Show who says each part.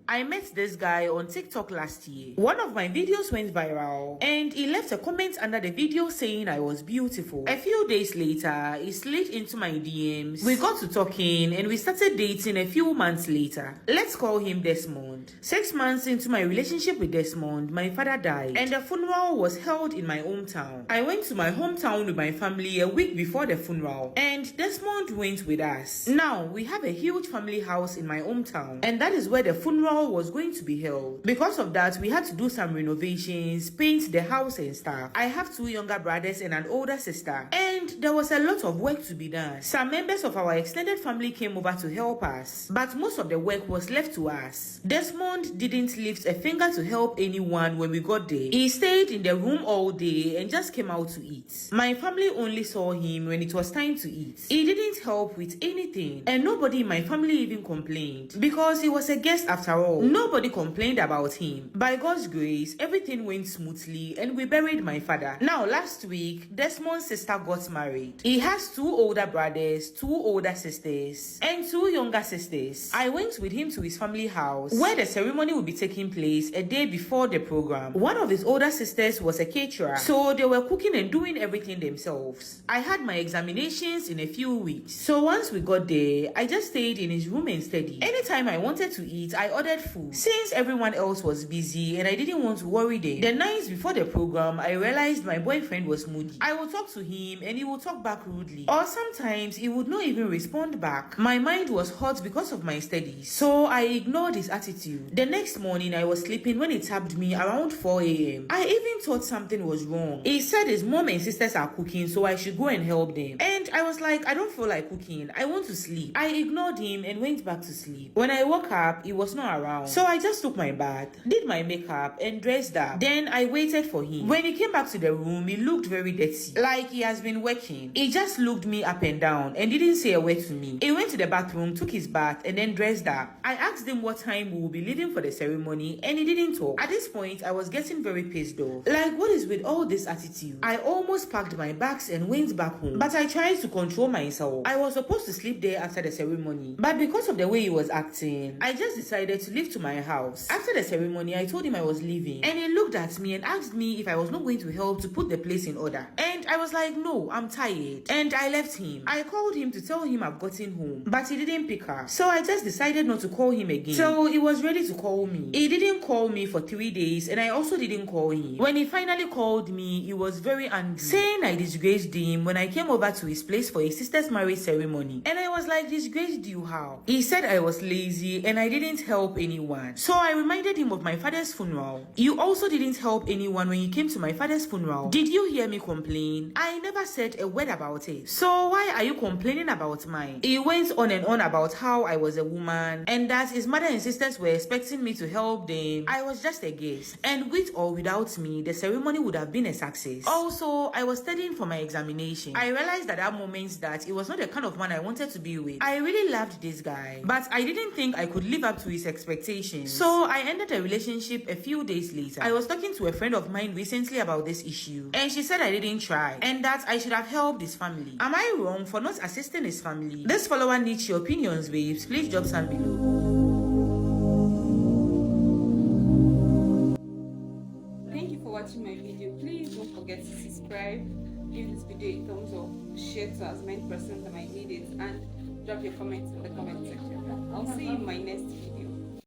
Speaker 1: I met this guy on TikTok last year. One of my videos went viral and he left a comment under the video saying I was beautiful. A few days later, he slid into my DMs. We got to talking and we started dating a few months later. Let's call him Desmond. 6 months into my relationship with Desmond, my father died and the funeral was held in my hometown. I went to my hometown with my family a week before the funeral and Desmond went with us. Now, we have a huge family house in my hometown and that is where the funeral was going to be held. Because of that, we had to do some renovations, paint the house and stuff. I have 2 younger brothers and an older sister, and there was a lot of work to be done. Some members of our extended family came over to help us, but most of the work was left to us. Desmond didn't lift a finger to help anyone when we got there. He stayed in the room all day and just came out to eat. My family only saw him when it was time to eat. He didn't help with anything, and nobody in my family even complained because he was a guest after all. Nobody complained about him. By God's grace, everything went smoothly and we buried my father. Now, last week, Desmond's sister got married. He has 2 older brothers, 2 older sisters, and 2 younger sisters. I went with him to his family house where the ceremony would be taking place a day before the program. One of his older sisters was a caterer, so they were cooking and doing everything themselves. I had my examinations in a few weeks, so once we got there, I just stayed in his room and studied. Anytime I wanted to eat, I ordered food since everyone else was busy and I didn't want to worry them. The nights before the program, I realized my boyfriend was moody. I would talk to him and he would talk back rudely, or sometimes he would not even respond back. My mind was hot because of my studies, so I ignored his attitude. The next morning, I was sleeping when he tapped me around 4 a.m. I even thought something was wrong. He said his mom and sisters are cooking, so I should go and help them. And I was like, I don't feel like cooking. I want to sleep. I ignored him and went back to sleep. When I woke up, he was not around. So I just took my bath, did my makeup and dressed up. Then I waited for him. When he came back to the room, he looked very dirty, like he has been working. He just looked me up and down and didn't say a word to me. He went to the bathroom, took his bath and then dressed up. I asked him what time we will be leaving for the ceremony and he didn't talk. At this point, I was getting very pissed off. Like, what is with all this attitude? I almost packed my bags and went back home, but I tried to control myself. I was supposed to sleep there after the ceremony, but because of the way he was acting, I just decided to leave to my house. After the ceremony, I told him I was leaving and he looked at me and asked me if I was not going to help to put the place in order. And I was like, no, I'm tired. And I left him. I called him to tell him I've gotten home, but he didn't pick up. So I just decided not to call him again. So he was ready to call me. He didn't call me for 3 days and I also didn't call him. When he finally called me, he was very angry, saying I disgraced him when I came over to his place for his sister's marriage ceremony. And I was like, disgraced you how? He said I was lazy and I didn't help anyone. So I reminded him of my father's funeral. You also didn't help anyone when you came to my father's funeral. Did you hear me complain? I never said a word about it. So why are you complaining about mine? He went on and on about how I was a woman and that his mother and sisters were expecting me to help them. I was just a guest. And with or without me, the ceremony would have been a success. Also, I was studying for my examination. I realized at that moment that it was not the kind of man I wanted to be with. I really loved this guy, but I didn't think I could live up to his expectations. So I ended the relationship a few days later. I was talking to a friend of mine recently about this issue and she said I didn't try and that I should have helped his family. Am I wrong for not assisting his family? This follower needs your opinions, babes. Please drop some below.
Speaker 2: Thank you for watching my video. Please don't forget to subscribe, give this video a thumbs up, share to as many persons that might need it, and drop your comments in the comment section. I'll see you in my next video.